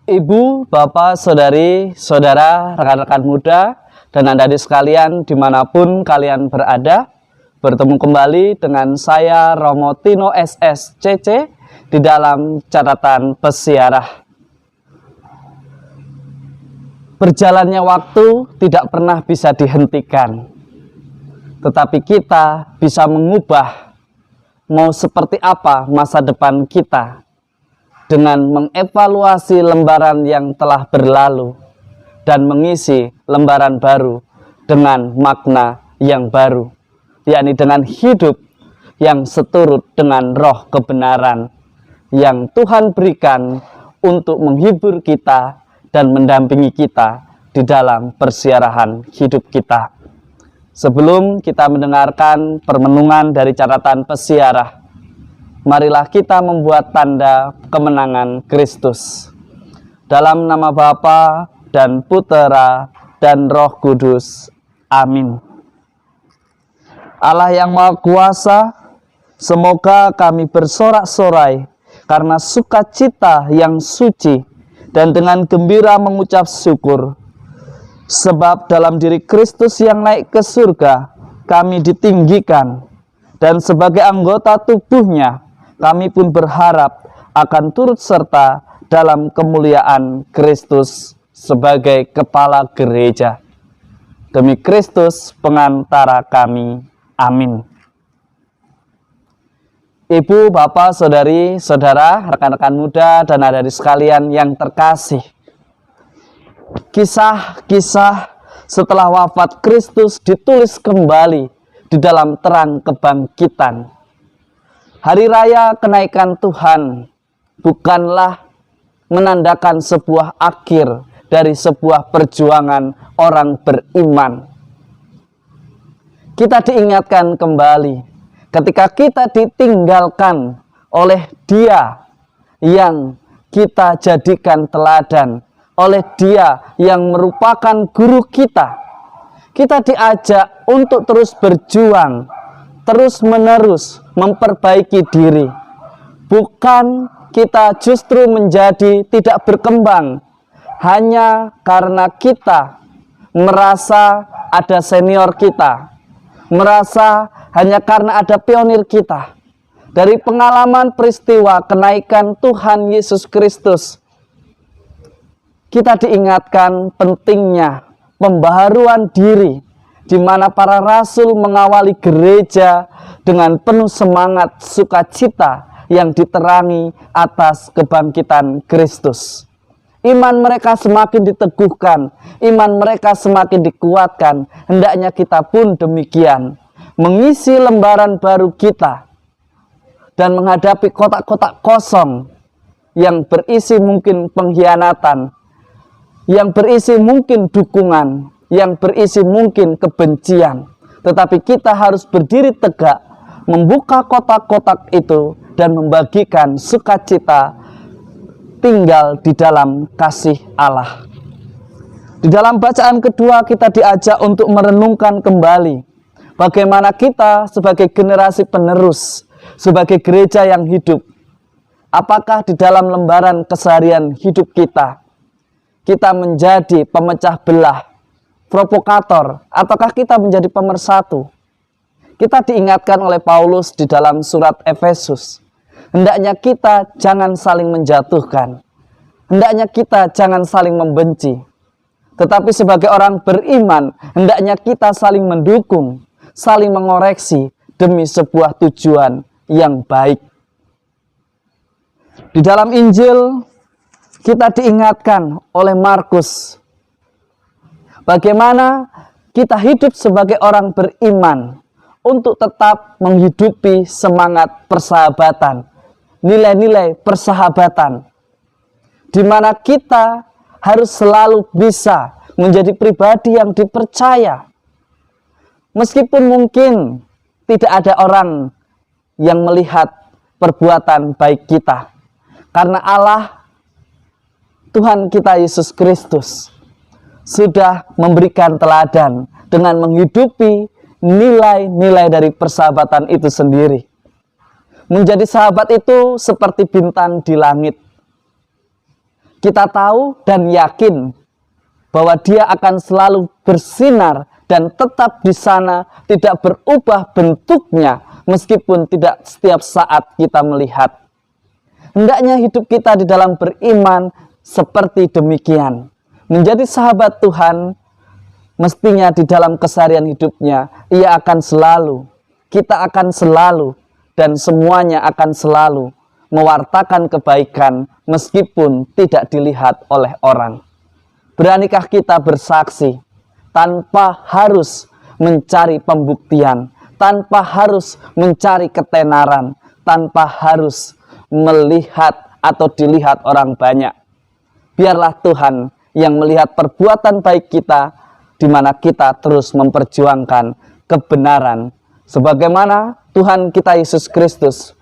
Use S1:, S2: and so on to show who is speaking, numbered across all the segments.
S1: Ibu, Bapak, Saudari, Saudara, rekan-rekan muda, dan adik-adik sekalian dimanapun kalian berada, bertemu kembali dengan saya Romo Tino SSCC di dalam catatan pesiarah. Berjalannya waktu tidak pernah bisa dihentikan, tetapi kita bisa mengubah mau seperti apa masa depan kita dengan mengevaluasi lembaran yang telah berlalu dan mengisi lembaran baru dengan makna yang baru, yakni dengan hidup yang seturut dengan roh kebenaran yang Tuhan berikan untuk menghibur kita dan mendampingi kita di dalam persiarahan hidup kita. Sebelum kita mendengarkan permenungan dari catatan pesiarah, marilah kita membuat tanda kemenangan Kristus. Dalam nama Bapa dan Putera dan Roh Kudus. Amin. Allah yang Maha Kuasa, semoga kami bersorak-sorai karena sukacita yang suci dan dengan gembira mengucap syukur. Sebab dalam diri Kristus yang naik ke surga, kami ditinggikan. Dan sebagai anggota tubuhnya, kami pun berharap akan turut serta dalam kemuliaan Kristus sebagai kepala gereja. Demi Kristus pengantara kami. Amin. Ibu, Bapak, Saudari, Saudara, rekan-rekan muda, dan adik-adik sekalian yang terkasih. Kisah-kisah setelah wafat Kristus ditulis kembali di dalam terang kebangkitan. Hari raya kenaikan Tuhan bukanlah menandakan sebuah akhir dari sebuah perjuangan orang beriman. Kita diingatkan kembali ketika kita ditinggalkan oleh Dia yang kita jadikan teladan, oleh Dia yang merupakan guru kita. Kita diajak untuk terus berjuang, terus menerus memperbaiki diri. Bukan kita justru menjadi tidak berkembang hanya karena kita merasa ada senior kita, merasa hanya karena ada pionir kita. Dari pengalaman peristiwa kenaikan Tuhan Yesus Kristus, kita diingatkan pentingnya pembaharuan diri, di mana para rasul mengawali gereja dengan penuh semangat sukacita yang diterangi atas kebangkitan Kristus. Iman mereka semakin diteguhkan, iman mereka semakin dikuatkan. Hendaknya kita pun demikian, mengisi lembaran baru kita dan menghadapi kotak-kotak kosong yang berisi mungkin pengkhianatan, yang berisi mungkin dukungan, yang berisi mungkin kebencian. Tetapi kita harus berdiri tegak, membuka kotak-kotak itu dan membagikan sukacita tinggal di dalam kasih Allah. Di dalam bacaan kedua kita diajak untuk merenungkan kembali bagaimana kita sebagai generasi penerus, sebagai gereja yang hidup, apakah di dalam lembaran keseharian hidup kita menjadi pemecah belah, provokator, ataukah kita menjadi pemersatu? Kita diingatkan oleh Paulus di dalam surat Efesus, hendaknya kita jangan saling menjatuhkan, hendaknya kita jangan saling membenci, tetapi sebagai orang beriman, hendaknya kita saling mendukung, saling mengoreksi demi sebuah tujuan yang baik. Di dalam Injil, kita diingatkan oleh Markus bagaimana kita hidup sebagai orang beriman untuk tetap menghidupi semangat persahabatan, nilai-nilai persahabatan, di mana kita harus selalu bisa menjadi pribadi yang dipercaya. Meskipun mungkin tidak ada orang yang melihat perbuatan baik kita, karena Allah, Tuhan kita Yesus Kristus, sudah memberikan teladan dengan menghidupi nilai-nilai dari persahabatan itu sendiri. Menjadi sahabat itu seperti bintang di langit. Kita tahu dan yakin bahwa dia akan selalu bersinar dan tetap di sana, tidak berubah bentuknya meskipun tidak setiap saat kita melihat. Hendaknya hidup kita di dalam beriman seperti demikian. Menjadi sahabat Tuhan, mestinya di dalam keseharian hidupnya, ia akan selalu, kita akan selalu, dan semuanya akan selalu mewartakan kebaikan meskipun tidak dilihat oleh orang. Beranikah kita bersaksi tanpa harus mencari pembuktian, tanpa harus mencari ketenaran, tanpa harus melihat atau dilihat orang banyak. Biarlah Tuhan yang melihat perbuatan baik kita, di mana kita terus memperjuangkan kebenaran. Sebagaimana Tuhan kita Yesus Kristus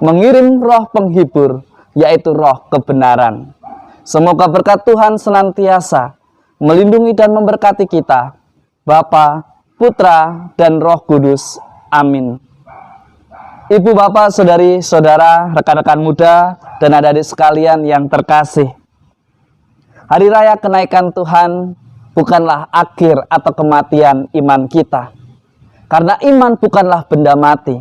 S1: mengirim roh penghibur, yaitu roh kebenaran. Semoga berkat Tuhan senantiasa melindungi dan memberkati kita, Bapa, Putra, dan Roh Kudus. Amin. Ibu, bapak, saudari, saudara, rekan-rekan muda, dan adik-adik sekalian yang terkasih. Hari raya kenaikan Tuhan bukanlah akhir atau kematian iman kita. Karena iman bukanlah benda mati.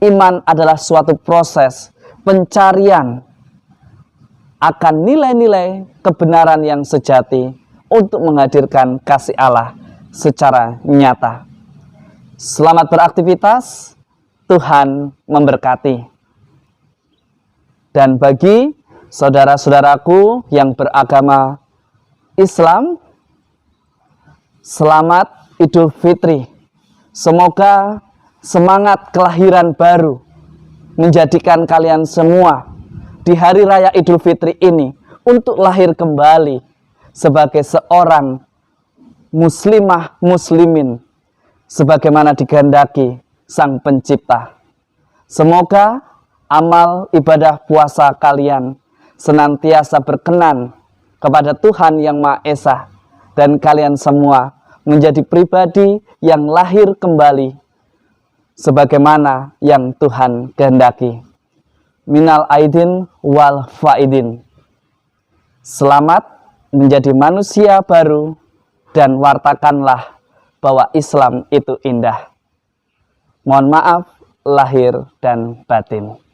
S1: Iman adalah suatu proses pencarian akan nilai-nilai kebenaran yang sejati untuk menghadirkan kasih Allah secara nyata. Selamat beraktivitas, Tuhan memberkati. Dan bagi saudara-saudaraku yang beragama Islam, selamat Idul Fitri. Semoga semangat kelahiran baru menjadikan kalian semua di hari raya Idul Fitri ini untuk lahir kembali sebagai seorang muslimah muslimin sebagaimana dikehendaki Sang Pencipta. Semoga amal ibadah puasa kalian senantiasa berkenan kepada Tuhan Yang Maha Esa, dan kalian semua menjadi pribadi yang lahir kembali sebagaimana yang Tuhan kehendaki. Minal aidin wal faidin. Selamat menjadi manusia baru dan wartakanlah bahwa Islam itu indah. Mohon maaf lahir dan batin.